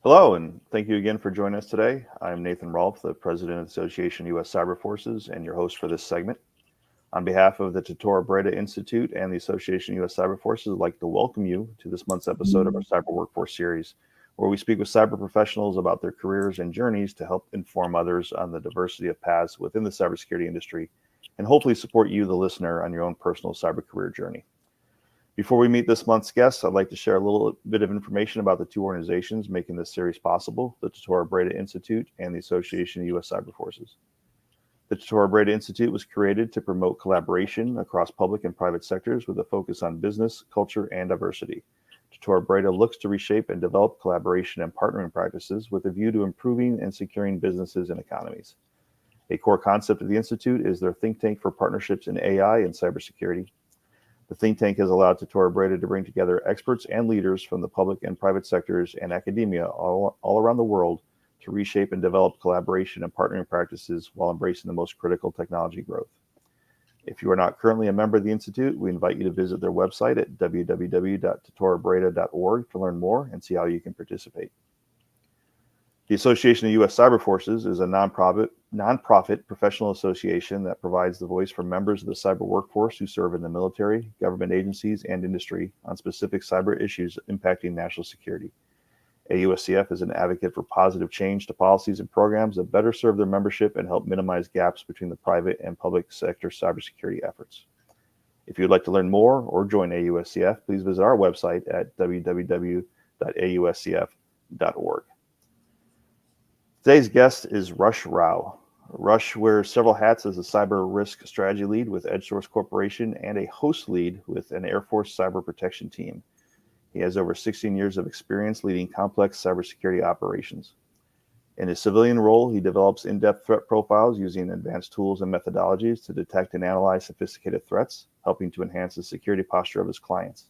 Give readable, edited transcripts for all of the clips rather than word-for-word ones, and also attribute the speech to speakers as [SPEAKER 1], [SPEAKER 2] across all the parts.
[SPEAKER 1] Hello, and thank you again for joining us today. I'm Nathan Rolfe, the President of the Association of U.S. Cyber Forces, and your host for this segment. On behalf of the Tortora Brayda Institute and the Association of U.S. Cyber Forces, I'd like to welcome you to this month's episode of our Cyber Workforce Series, where we speak with cyber professionals about their careers and journeys to help inform others on the diversity of paths within the cybersecurity industry and hopefully support you, the listener, on your own personal cyber career journey. Before we meet this month's guests, I'd like to share a little bit of information about the two organizations making this series possible, the Tortora Brayda Institute and the Association of U.S. Cyber Forces. The Tortora Brayda Institute was created to promote collaboration across public and private sectors with a focus on business, culture, and diversity. Tortora Brayda looks to reshape and develop collaboration and partnering practices with a view to improving and securing businesses and economies. A core concept of the Institute is their think tank for partnerships in AI and cybersecurity. The think tank has allowed Tortora Brayda to bring together experts and leaders from the public and private sectors and academia all around the world to reshape and develop collaboration and partnering practices while embracing the most critical technology growth. If you are not currently a member of the Institute, we invite you to visit their website at www.tortorabrayda.org to learn more and see how you can participate. The Association of U.S. Cyber Forces is a nonprofit professional association that provides the voice for members of the cyber workforce who serve in the military, government agencies, and industry on specific cyber issues impacting national security. AUSCF is an advocate for positive change to policies and programs that better serve their membership and help minimize gaps between the private and public sector cybersecurity efforts. If you'd like to learn more or join AUSCF, please visit our website at www.auscf.org. Today's guest is Rush Rao. Rush wears several hats as a cyber risk strategy lead with EdgeSource Corporation and a host lead with an Air Force cyber protection team. He has over 16 years of experience leading complex cybersecurity operations. In his civilian role, he develops in-depth threat profiles using advanced tools and methodologies to detect and analyze sophisticated threats, helping to enhance the security posture of his clients.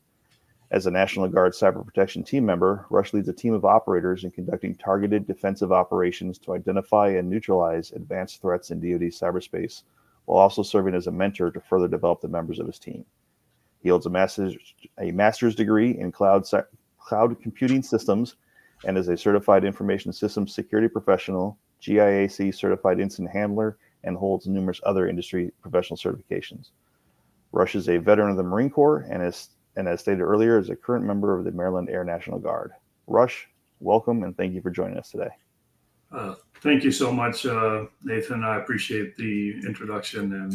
[SPEAKER 1] As a National Guard cyber protection team member, Rush leads a team of operators in conducting targeted defensive operations to identify and neutralize advanced threats in DoD cyberspace, while also serving as a mentor to further develop the members of his team. He holds a master's degree in cloud computing systems and is a certified information systems security professional, GIAC certified incident handler, and holds numerous other industry professional certifications. Rush is a veteran of the Marine Corps and as stated earlier, is a current member of the Maryland Air National Guard. Rush, welcome and thank you for joining us today.
[SPEAKER 2] Thank you so much, Nathan. I appreciate the introduction and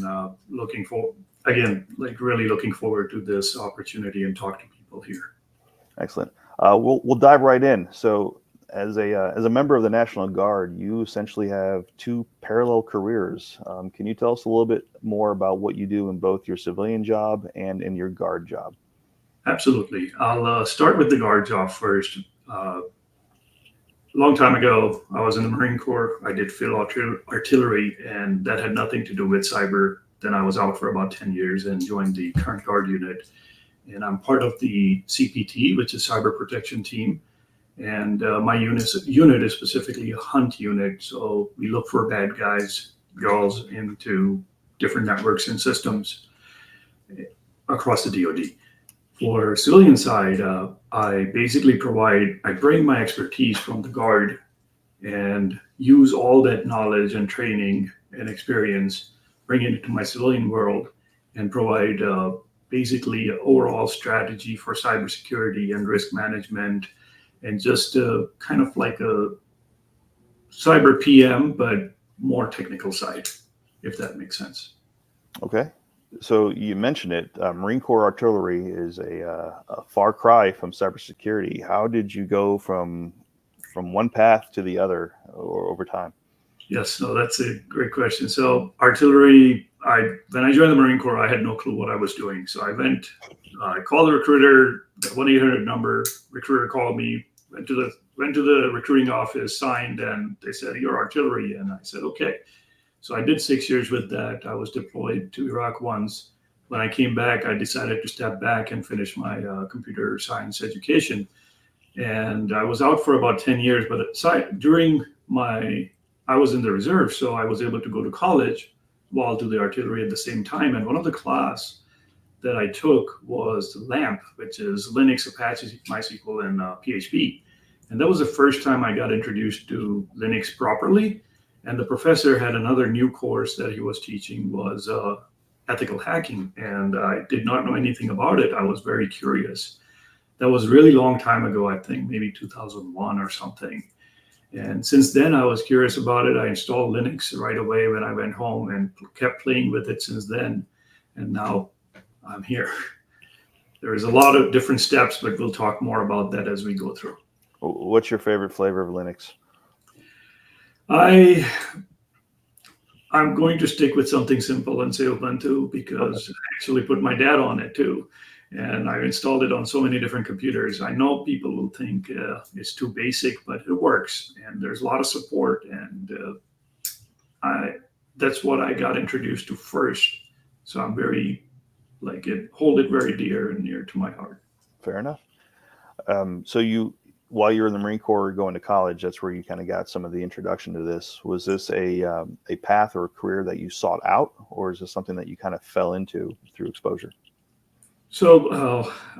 [SPEAKER 2] really looking forward to this opportunity and talk to people here.
[SPEAKER 1] Excellent. We'll dive right in. So, as a member of the National Guard, you essentially have two parallel careers. Can you tell us a little bit more about what you do in both your civilian job and in your Guard job?
[SPEAKER 2] Absolutely. I'll start with the Guard job first. A long time ago, I was in the Marine Corps. I did field artillery, and that had nothing to do with cyber. Then I was out for about 10 years and joined the current Guard unit. And I'm part of the CPT, which is Cyber Protection Team. And my unit is specifically a hunt unit. So we look for bad guys, girls into different networks and systems across the DoD. For civilian side, I basically bring my expertise from the Guard and use all that knowledge and training and experience, bring it into my civilian world and provide basically an overall strategy for cybersecurity and risk management and just kind of like a cyber PM, but more technical side, if that makes sense.
[SPEAKER 1] Okay. So you mentioned it, Marine Corps artillery is a far cry from cybersecurity. How did you go from one path to the other over time?
[SPEAKER 2] Yes, so that's a great question. So artillery, when I joined the Marine Corps, I had no clue what I was doing. So I called the recruiter, the 1-800 number, recruiter called me, went to the recruiting office, signed, and they said, "You're artillery." And I said, "Okay." So I did 6 years with that. I was deployed to Iraq once. When I came back, I decided to step back and finish my computer science education. And I was out for about 10 years, but I was in the reserve, so I was able to go to college while do the artillery at the same time. And one of the class that I took was LAMP, which is Linux, Apache, MySQL, and PHP. And that was the first time I got introduced to Linux properly. And the professor had another new course that he was teaching was ethical hacking. And I did not know anything about it. I was very curious. That was really long time ago, I think maybe 2001 or something. And since then, I was curious about it. I installed Linux right away when I went home and kept playing with it since then. And now I'm here. There's a lot of different steps, but we'll talk more about that as we go through.
[SPEAKER 1] What's your favorite flavor of Linux?
[SPEAKER 2] I'm going to stick with something simple and say Ubuntu because I actually put my dad on it too. And I've installed it on so many different computers. I know people will think it's too basic, but it works. And there's a lot of support. And that's what I got introduced to first. So I'm very, hold it very dear and near to my heart.
[SPEAKER 1] Fair enough. So while you were in the Marine Corps going to college, that's where you kind of got some of the introduction to this. Was this a path or a career that you sought out, or is this something that you kind of fell into through exposure?
[SPEAKER 2] So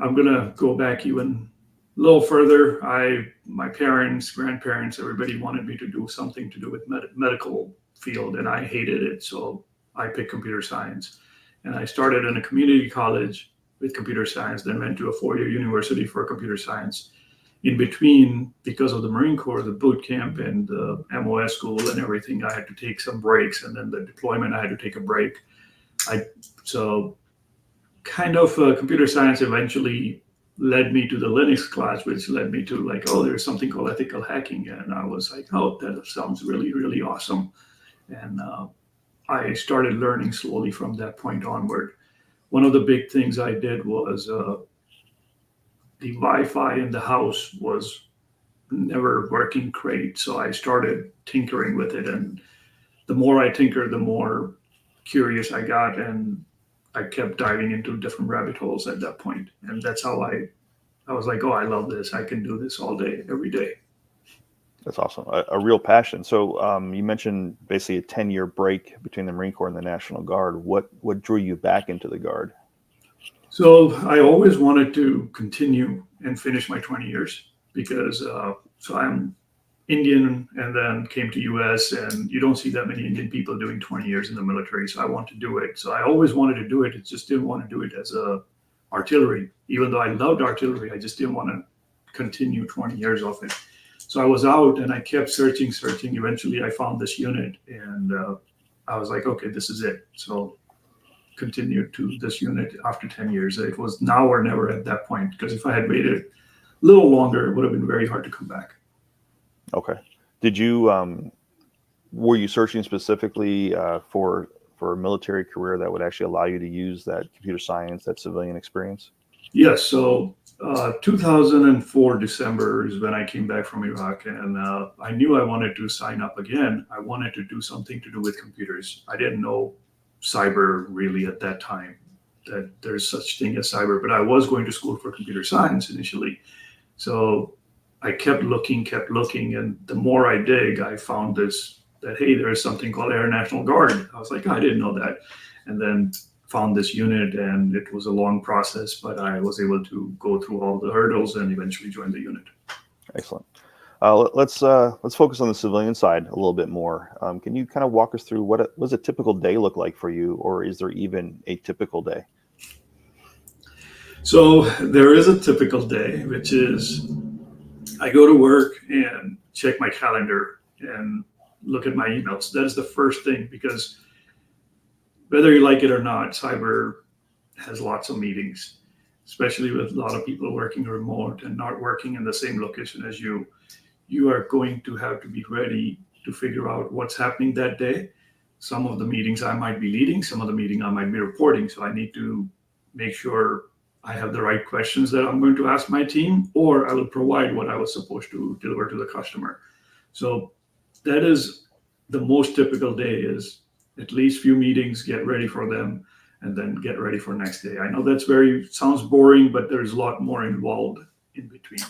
[SPEAKER 2] I'm going to go back even a little further. My parents, grandparents, everybody wanted me to do something to do with medical field, and I hated it. So I picked computer science. And I started in a community college with computer science, then went to a 4-year university for computer science. In between, because of the Marine Corps, the boot camp and the MOS school and everything, I had to take some breaks. And then the deployment, I had to take a break. So computer science eventually led me to the Linux class, which led me to there's something called ethical hacking. And I was like, oh, that sounds really, really awesome. And I started learning slowly from that point onward. One of the big things I did was the Wi-Fi in the house was never working great. So I started tinkering with it. And the more I tinkered, the more curious I got. And I kept diving into different rabbit holes at that point. And that's how I was like, oh, I love this. I can do this all day, every day.
[SPEAKER 1] That's awesome. A real passion. So you mentioned basically a 10-year break between the Marine Corps and the National Guard. What drew you back into the Guard?
[SPEAKER 2] So I always wanted to continue and finish my 20 years because so I'm Indian and then came to US, and you don't see that many Indian people doing 20 years in the military. So I want to do it. So I always wanted to do it. It just didn't want to do it as a artillery. Even though I loved artillery, I just didn't want to continue 20 years of it. So I was out and I kept searching. Eventually I found this unit and I was like, okay, this is it. So continued to this unit after 10 years. It was now or never at that point, because if I had waited a little longer, it would have been very hard to come back.
[SPEAKER 1] Okay. Did you, were you searching specifically for a military career that would actually allow you to use that computer science, that civilian experience?
[SPEAKER 2] Yes. So 2004 December is when I came back from Iraq, and I knew I wanted to sign up again. I wanted to do something to do with computers. I didn't know cyber really at that time, that there's such thing as cyber, but I was going to school for computer science initially. So I kept looking, and the more I dig, I found that, hey, there's something called Air National Guard. I was like, I didn't know that. And then found this unit, and it was a long process, but I was able to go through all the hurdles and eventually join the unit.
[SPEAKER 1] Excellent. Let's focus on the civilian side a little bit more. Can you kind of walk us through what does a typical day look like for you, or is there even a typical day?
[SPEAKER 2] So there is a typical day, which is I go to work and check my calendar and look at my emails. That is the first thing, because whether you like it or not, cyber has lots of meetings, especially with a lot of people working remote and not working in the same location as you. You are going to have to be ready to figure out what's happening that day. Some of the meetings I might be leading, some of the meeting I might be reporting. So I need to make sure I have the right questions that I'm going to ask my team, or I will provide what I was supposed to deliver to the customer. So that is the most typical day, is at least few meetings, get ready for them, and then get ready for next day. I know that's sounds boring, but there's a lot more involved in between,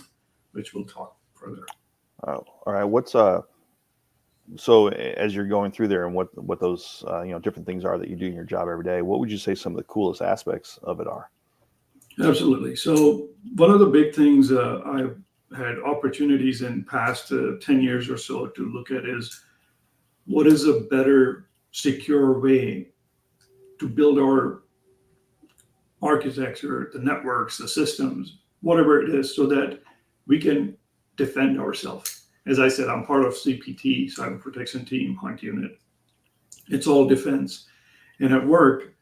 [SPEAKER 2] which we'll talk further.
[SPEAKER 1] All right. So as you're going through there and what those different things are that you do in your job every day, what would you say some of the coolest aspects of it are?
[SPEAKER 2] Absolutely. So one of the big things I had opportunities in past 10 years or so to look at is what is a better secure way to build our architecture, the networks, the systems, whatever it is, so that we can defend ourselves. As I said, I'm part of CPT, Cyber Protection Team, Hunt Unit. It's all defense. And at work,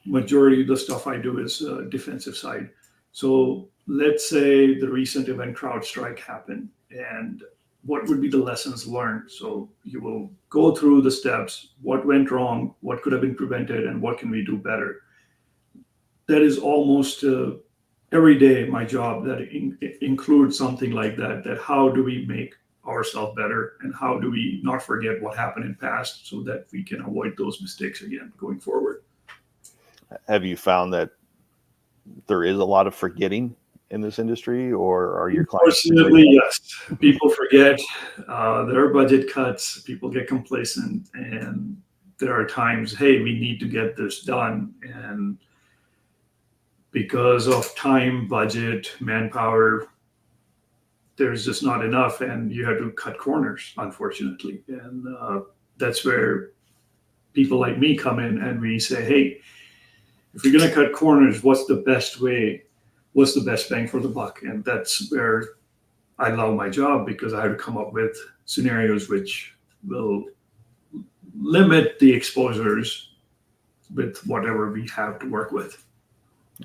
[SPEAKER 2] majority of the stuff I do is defensive side. So let's say the recent event CrowdStrike happened, and what would be the lessons learned? So you will go through the steps, what went wrong, what could have been prevented, and what can we do better? That is almost every day my job that includes something like that, that how do we make ourselves better, and how do we not forget what happened in past so that we can avoid those mistakes again going forward.
[SPEAKER 1] Have you found that there is a lot of forgetting in this industry, or are your clients?
[SPEAKER 2] Unfortunately, yes. People forget. There are budget cuts. People get complacent, and there are times, hey, we need to get this done, and because of time, budget, manpower, there's just not enough, and you have to cut corners, unfortunately. And that's where people like me come in, and we say, hey, if you're going to cut corners, what's the best way? What's the best bang for the buck? And that's where I love my job, because I have to come up with scenarios which will limit the exposures with whatever we have to work with.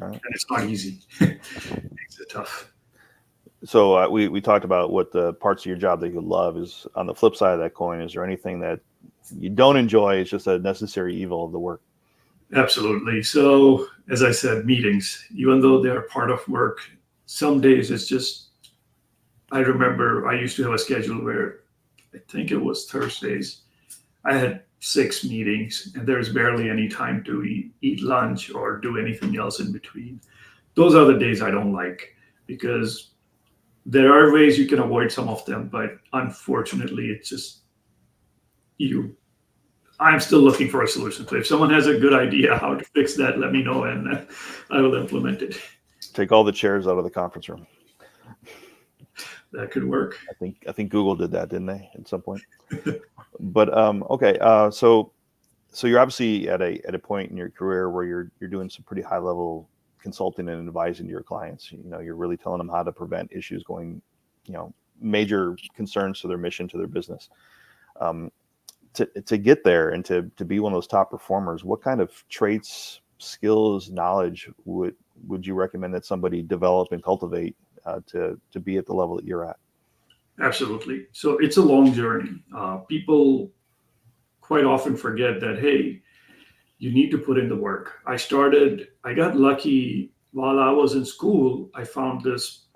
[SPEAKER 2] And it's not easy. It's tough.
[SPEAKER 1] So we talked about what the parts of your job that you love is. On the flip side of that coin, is there anything that you don't enjoy? It's just a necessary evil of the work.
[SPEAKER 2] Absolutely. So as I said, meetings, even though they're part of work, some days it's just, I remember I used to have a schedule where I think it was Thursdays. I had 6 meetings, and there's barely any time to eat lunch or do anything else in between. Those are the days I don't like, because there are ways you can avoid some of them, but unfortunately, it's just I'm still looking for a solution. So if someone has a good idea how to fix that, let me know, and I will implement it.
[SPEAKER 1] Take all the chairs out of the conference room.
[SPEAKER 2] That could work.
[SPEAKER 1] I think Google did that, didn't they, at some point? But okay, so you're obviously at a point in your career where you're doing some pretty high level consulting and advising to your clients. You know, you're really telling them how to prevent issues going, major concerns to their mission, to their business. To get there and to be one of those top performers, what kind of traits, skills, knowledge would you recommend that somebody develop and cultivate to be at the level that you're at?
[SPEAKER 2] Absolutely. So it's a long journey. People quite often forget that, hey, you need to put in the work. I got lucky while I was in school. I found this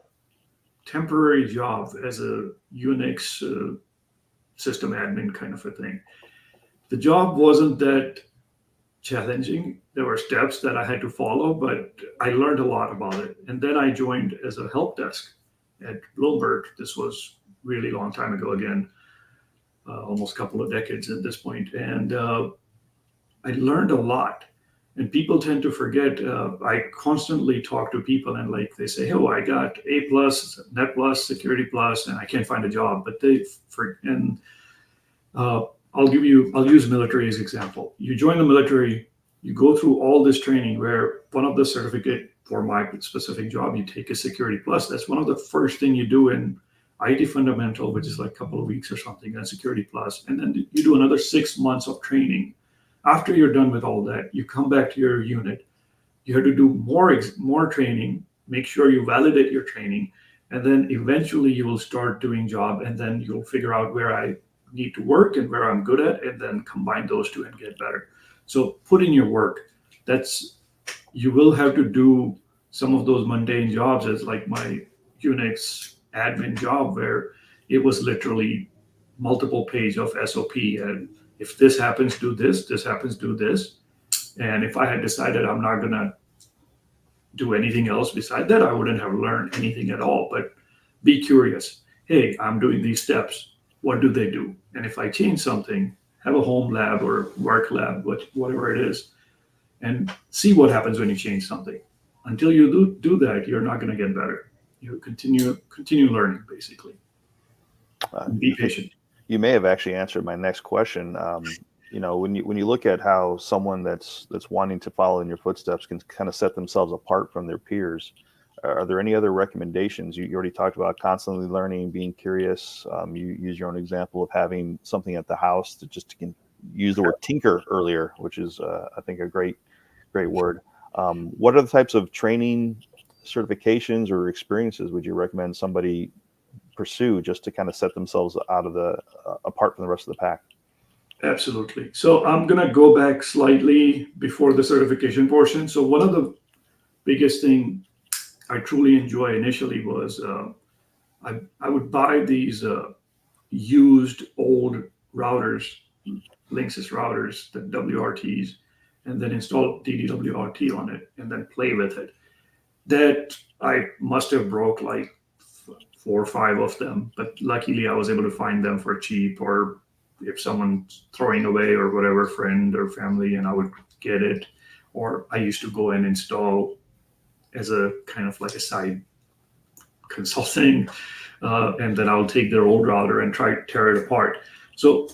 [SPEAKER 2] temporary job as a Unix system admin kind of a thing. The job wasn't that challenging. There were steps that I had to follow, but I learned a lot about it. And then I joined as a help desk at Bloomberg. This was really long time ago again, almost a couple of decades at this point. And I learned a lot. And people tend to forget. I constantly talk to people, and like they say, "Oh, I got A+, Net Plus, Security Plus, and I can't find a job." But I'll use military as example. You join the military, you go through all this training where one of the certificate for my specific job, you take a Security Plus. That's one of the first thing you do in IT Fundamental, which is like a couple of weeks or something, and Security Plus. And then you do another 6 months of training. After you're done with all that, you come back to your unit. You have to do more training, make sure you validate your training, and then eventually you will start doing job, and then you'll figure out where I need to work and where I'm good at, and then combine those two and get better. So put in your work. You will have to do some of those mundane jobs, as like my Unix admin job, where it was literally multiple page of SOP, and if this happens, do this, this happens, do this. And if I had decided I'm not gonna do anything else beside that, I wouldn't have learned anything at all. But be curious. Hey, I'm doing these steps. What do they do? And if I change something, have a home lab or work lab, whatever it is, and see what happens when you change something. Until you do that, you're not going to get better. You continue learning, basically. Be patient.
[SPEAKER 1] You may have actually answered my next question. When you look at how someone that's wanting to follow in your footsteps can kind of set themselves apart from their peers, are there any other recommendations? You already talked about constantly learning, being curious. You use your own example of having something at the house to use the word tinker earlier, which is I think a great word. What are the types of training, certifications, or experiences would you recommend somebody pursue just to kind of set themselves apart from the rest of the pack?
[SPEAKER 2] Absolutely. So I'm going to go back slightly before the certification portion. So one of the biggest thing I truly enjoy initially was I would buy these used old routers, Linksys routers, the WRTs, and then install DDWRT on it and then play with it. That I must have broke like 4 or 5 of them, but luckily I was able to find them for cheap, or if someone's throwing away or whatever, friend or family, and I would get it. Or I used to go and install as a kind of like a side consulting, and then I'll take their old router and try to tear it apart. So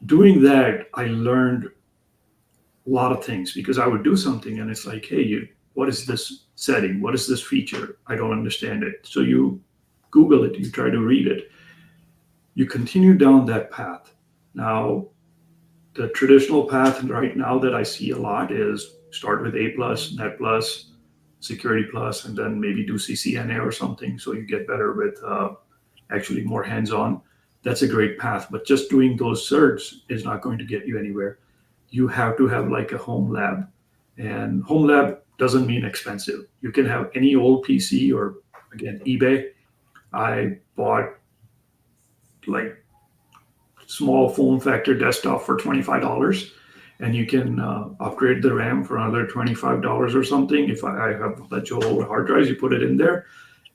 [SPEAKER 2] doing that, I learned a lot of things, because I would do something and it's like, hey, what is this setting? What is this feature? I don't understand it. So you Google it, you try to read it. You continue down that path. Now, the traditional path right now that I see a lot is start with A+, Net+, Security+, and then maybe do CCNA or something, so you get better with actually more hands-on. That's a great path, but just doing those certs is not going to get you anywhere. You have to have like a home lab, and home lab doesn't mean expensive. You can have any old PC or, again, eBay. I bought like small form factor desktop for $25, and you can upgrade the RAM for another $25 or something. If I have a bunch of old hard drives, you put it in there,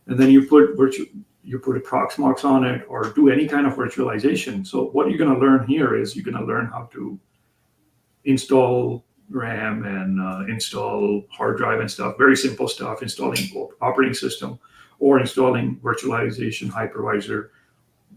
[SPEAKER 2] and then you put a Proxmox on it, or do any kind of virtualization. So what you're going to learn here is you're going to learn how to install RAM and install hard drive and stuff. Very simple stuff, installing operating system or installing virtualization, hypervisor,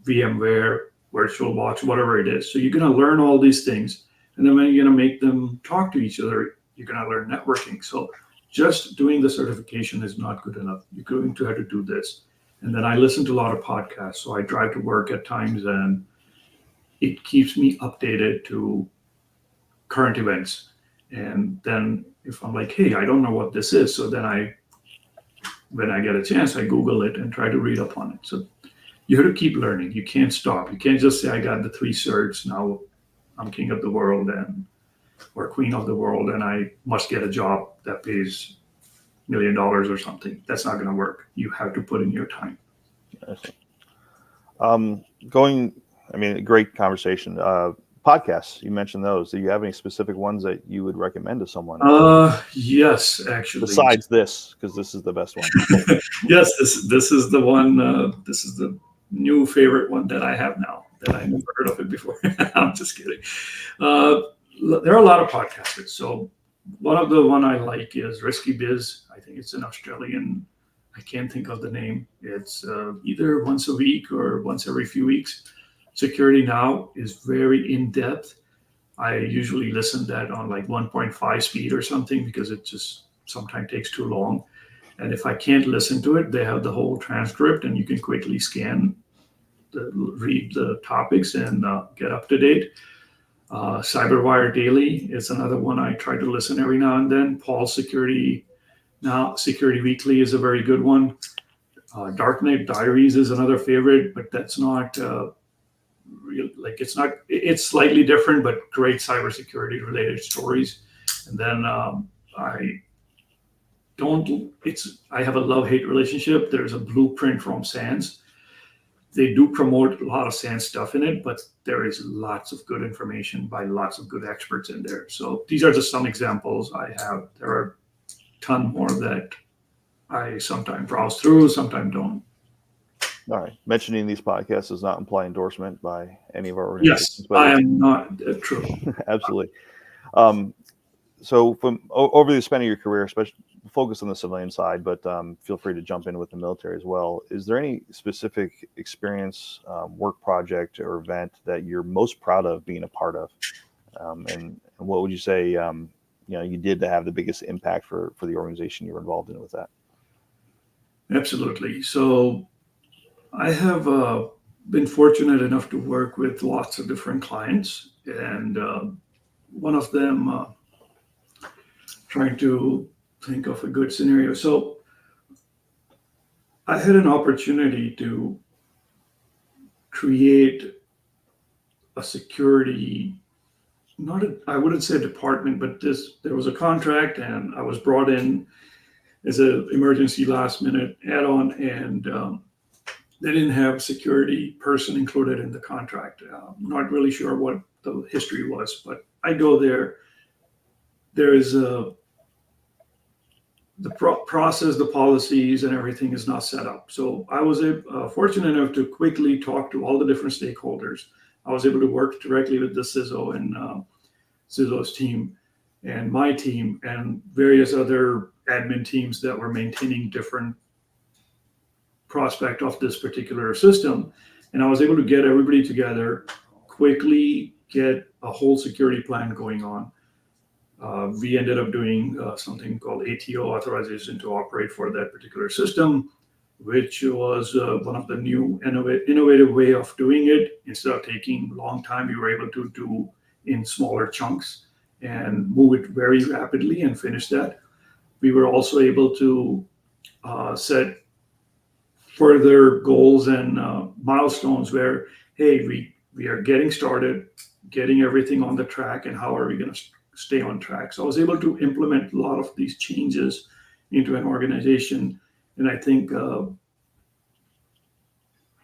[SPEAKER 2] VMware, VirtualBox, whatever it is. So you're going to learn all these things. And then when you're going to make them talk to each other, you're going to learn networking. So just doing the certification is not good enough. You're going to have to do this. And then I listen to a lot of podcasts. So I drive to work at times, and it keeps me updated to current events. And then if I'm like, hey, I don't know what this is, so then when I get a chance, I Google it and try to read up on it. So you have to keep learning. You can't stop. You can't just say, I got the 3 certs, now I'm king of the world or queen of the world, and I must get a job that pays $1 million or something. That's not going to work. You have to put in your time.
[SPEAKER 1] Great conversation. Podcasts, you mentioned those. Do you have any specific ones that you would recommend to someone?
[SPEAKER 2] Yes, actually.
[SPEAKER 1] Besides this, because this is the best one.
[SPEAKER 2] Yes, this is the one. This is the new favorite one that I have now, that I never heard of it before. I'm just kidding. There are a lot of podcasters. So one of the one I like is Risky Biz. I think it's an Australian. I can't think of the name. It's either once a week or once every few weeks. Security Now is very in-depth. I usually listen to that on like 1.5 speed or something, because it just sometimes takes too long. And if I can't listen to it, they have the whole transcript, and you can quickly read the topics and get up to date. Cyberwire Daily is another one I try to listen every now and then. Paul's Security Weekly is a very good one. Darknet Diaries is another favorite, but that's not it's slightly different, but great cybersecurity related stories. And then I have a love-hate relationship. There's a blueprint from SANS. They do promote a lot of SANS stuff in it, but there is lots of good information by lots of good experts in there. So these are just some examples I have. There are a ton more that I sometimes browse through, sometimes don't.
[SPEAKER 1] All right. Mentioning these podcasts does not imply endorsement by any of our organizations.
[SPEAKER 2] Yes, I am not true.
[SPEAKER 1] Absolutely. So from over the span of your career, especially focus on the civilian side, but feel free to jump in with the military as well. Is there any specific experience, work project, or event that you're most proud of being a part of? And what would you say you did to have the biggest impact for the organization you were involved in with that?
[SPEAKER 2] Absolutely. So I have been fortunate enough to work with lots of different clients, and one of them, trying to think of a good scenario. So I had an opportunity to create a security, I wouldn't say department, but there was a contract, and I was brought in as an emergency last minute add-on, and they didn't have security person included in the contract. Not really sure what the history was, but I go there. There is the process, the policies, and everything is not set up. So I was fortunate enough to quickly talk to all the different stakeholders. I was able to work directly with the CISO and CISO's team and my team and various other admin teams that were maintaining different prospect of this particular system. And I was able to get everybody together, quickly get a whole security plan going on. We ended up doing something called ATO, authorization to operate, for that particular system, which was one of the new innovative way of doing it. Instead of taking a long time, we were able to do in smaller chunks and move it very rapidly and finish that. We were also able to set further goals and milestones where, hey, we are getting started, getting everything on the track, and how are we going to stay on track. So I was able to implement a lot of these changes into an organization. And I think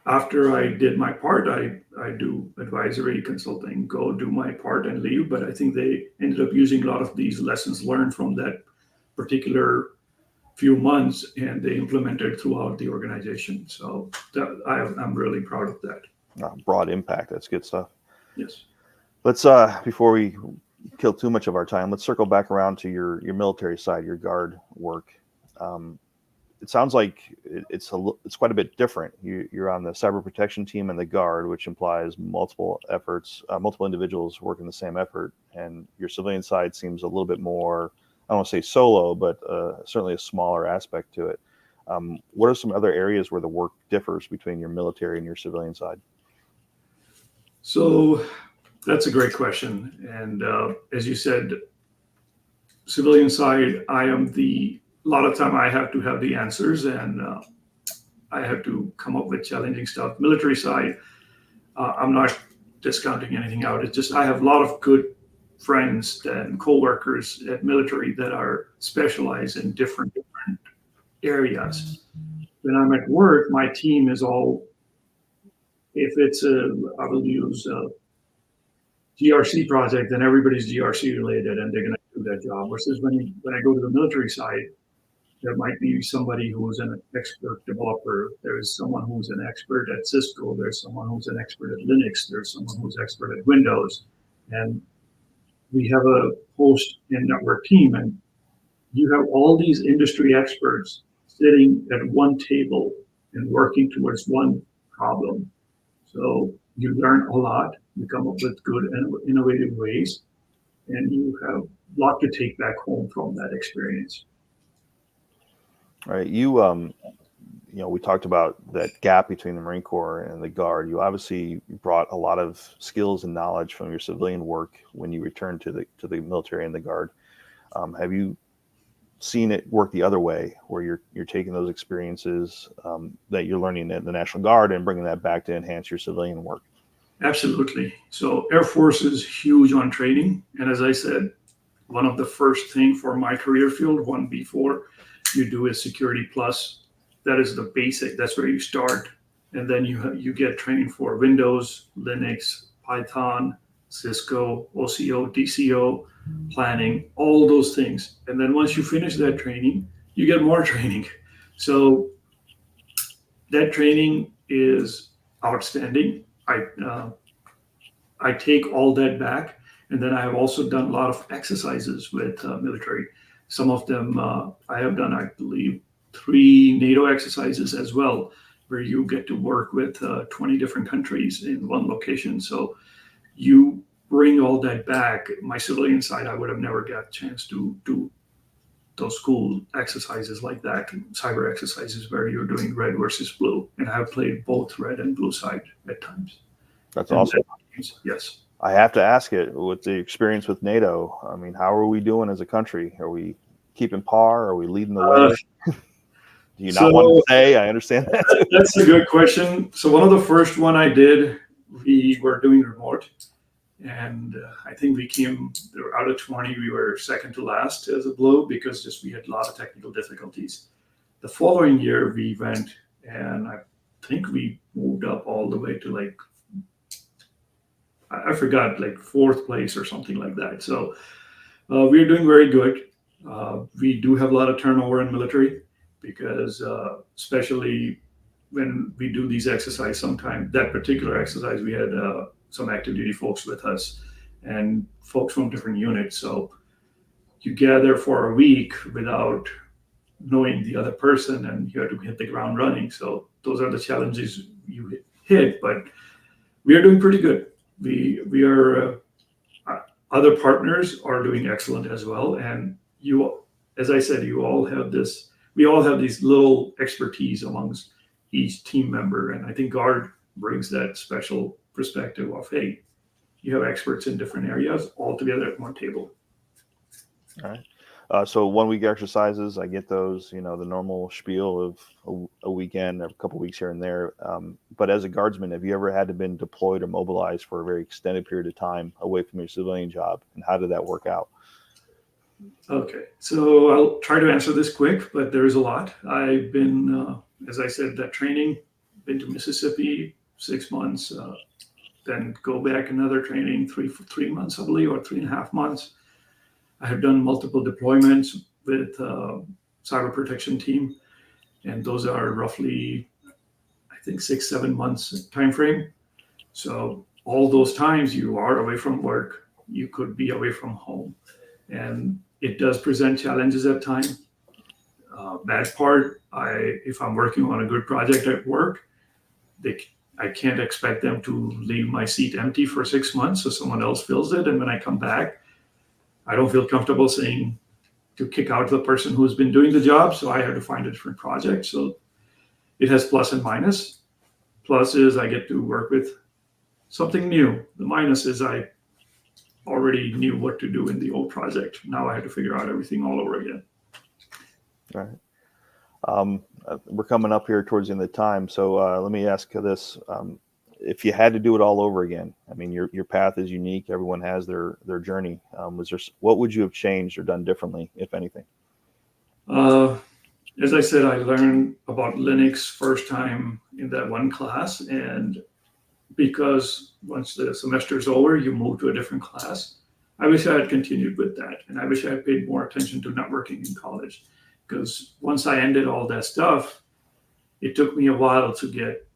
[SPEAKER 2] after I did my part, I do advisory consulting, go do my part and leave. But I think they ended up using a lot of these lessons learned from that particular few months, and they implemented throughout the organization. So I'm really proud of that.
[SPEAKER 1] Broad impact. That's good stuff.
[SPEAKER 2] Yes.
[SPEAKER 1] Let's before we kill too much of our time, let's circle back around to your military side, your guard work. It sounds like it's quite a bit different. You're on the cyber protection team and the guard, which implies multiple efforts, multiple individuals working the same effort. And your civilian side seems a little bit more, I don't want to say solo, but certainly a smaller aspect to it. What are some other areas where the work differs between your military and your civilian side?
[SPEAKER 2] So that's a great question. And as you said, civilian side, a lot of time I have to have the answers, and I have to come up with challenging stuff. Military side, I'm not discounting anything out. It's just I have a lot of good friends and co-workers at military that are specialized in different areas. When I'm at work, my team is all, if it's I will use a GRC project, then everybody's GRC related and they're going to do that job. Versus when I go to the military side, there might be somebody who's an expert developer. There's someone who's an expert at Cisco. There's someone who's an expert at Linux. There's someone who's expert at Windows. And we have a host and network team, and you have all these industry experts sitting at one table and working towards one problem. So you learn a lot, you come up with good and innovative ways, and you have a lot to take back home from that experience.
[SPEAKER 1] All right. We talked about that gap between the Marine Corps and the Guard. You obviously brought a lot of skills and knowledge from your civilian work when you returned to the military and the Guard. Have you seen it work the other way, where you're taking those experiences that you're learning at the National Guard and bringing that back to enhance your civilian work?
[SPEAKER 2] Absolutely. So Air Force is huge on training. And as I said, one of the first thing for my career field, 1B4, you do is Security Plus. That is the basic. That's where you start. And then you get training for Windows, Linux, Python, Cisco, OCO, DCO, planning, all those things. And then once you finish that training, you get more training. So that training is outstanding. I take all that back. And then I have also done a lot of exercises with military. Some of them I have done, I believe, 3 NATO exercises as well, where you get to work with 20 different countries in one location. So you bring all that back. My civilian side, I would have never got a chance to do those school exercises like that, cyber exercises where you're doing red versus blue. And I've played both red and blue side at times.
[SPEAKER 1] That's
[SPEAKER 2] And
[SPEAKER 1] awesome.
[SPEAKER 2] yes.
[SPEAKER 1] I have to ask it, with the experience with NATO, I mean, how are we doing as a country? Are we keeping par? Are we leading the way? Do you not want to say? I understand that too.
[SPEAKER 2] That's a good question. So one of the first one I did, we were doing remote. And I think we came out of 20, we were second to last as a blue because just we had a lot of technical difficulties. The following year we went, and I think we moved up all the way to like, I forgot, like 4th place or something like that. So we're doing very good. We do have a lot of turnover in military because especially when we do these exercises, sometimes that particular exercise, we had some active duty folks with us and folks from different units. So you gather for a week without knowing the other person and you have to hit the ground running. So those are the challenges you hit, but we are doing pretty good. We are, other partners are doing excellent as well. And you, as I said, you all have this, we all have these little expertise amongst each team member. And I think Guard brings that special perspective of, hey, you have experts in different areas all together at one table.
[SPEAKER 1] All right. So 1 week exercises, I get those, the normal spiel of a weekend, a couple weeks here and there. But as a guardsman, have you ever had to been deployed or mobilized for a very extended period of time away from your civilian job? And how did that work out?
[SPEAKER 2] Okay, so I'll try to answer this quick, but there's a lot. I've been, as I said, that training, been to Mississippi 6 months, then go back another training, 3 months, I believe, or 3.5 months. I have done multiple deployments with cyber protection team, and those are roughly, I think, 6-7 months time frame. So all those times you are away from work, you could be away from home, and it does present challenges at times. Bad part, if I'm working on a good project at work, I can't expect them to leave my seat empty for 6 months so someone else fills it. And when I come back, I don't feel comfortable saying to kick out the person who's been doing the job. So I have to find a different project. So it has plus and minus. Plus is I get to work with something new. The minus is I already knew what to do in the old project. Now I had to figure out everything all over again.
[SPEAKER 1] All right. We're coming up here towards the end of the time. So let me ask this. If you had to do it all over again, I mean, your path is unique. Everyone has their journey. What would you have changed or done differently, if anything?
[SPEAKER 2] As I said, I learned about Linux first time in that one class. And because once the semester is over, you move to a different class. I wish I had continued with that. And I wish I had paid more attention to networking in college. Because once I ended all that stuff, it took me a while to get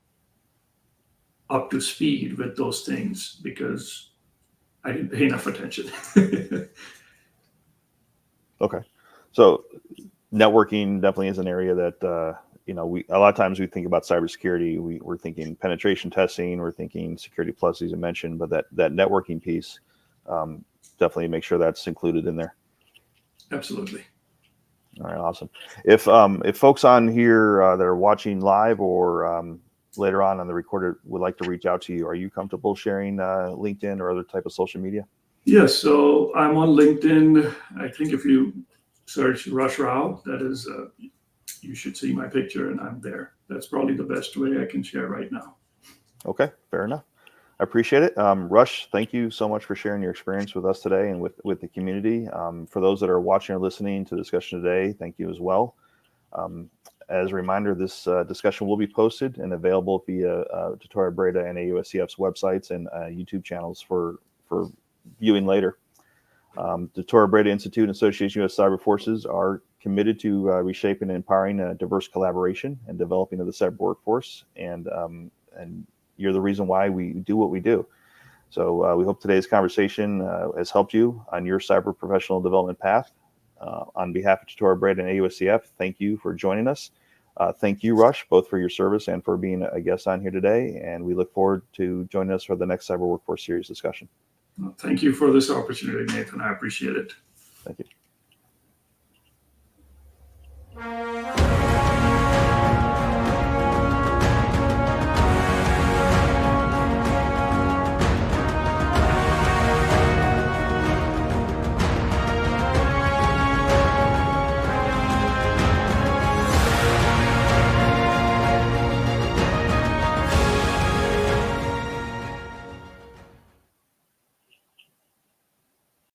[SPEAKER 2] up to speed with those things because I didn't pay enough attention.
[SPEAKER 1] Okay. So networking definitely is an area that, we a lot of times we think about cybersecurity. We're thinking penetration testing, we're thinking security plus, as you mentioned, but that networking piece, definitely make sure that's included in there.
[SPEAKER 2] Absolutely.
[SPEAKER 1] All right, awesome. If folks on here that are watching live or later on the recorded would like to reach out to you, are you comfortable sharing LinkedIn or other type of social media?
[SPEAKER 2] Yes, so I'm on LinkedIn. I think if you search Rush Rao, that is, you should see my picture and I'm there. That's probably the best way I can share right now.
[SPEAKER 1] Okay, fair enough. I appreciate it. Rush, thank you so much for sharing your experience with us today and with the community. For those that are watching or listening to the discussion today, thank you as well. As a reminder, this discussion will be posted and available via Tortora Brayda and AUSCF's websites and YouTube channels for viewing later. The Tortora Brayda Institute and Association U.S. Cyber Forces are committed to reshaping and empowering a diverse collaboration and developing of the cyber workforce. And you're the reason why we do what we do. So we hope today's conversation has helped you on your cyber professional development path. On behalf of Tortora Brayda and AUSCF, thank you for joining us. Thank you, Rush, both for your service and for being a guest on here today. And we look forward to joining us for the next Cyber Workforce Series discussion.
[SPEAKER 2] Well, thank you for this opportunity, Nathan. I appreciate it.
[SPEAKER 1] Thank you.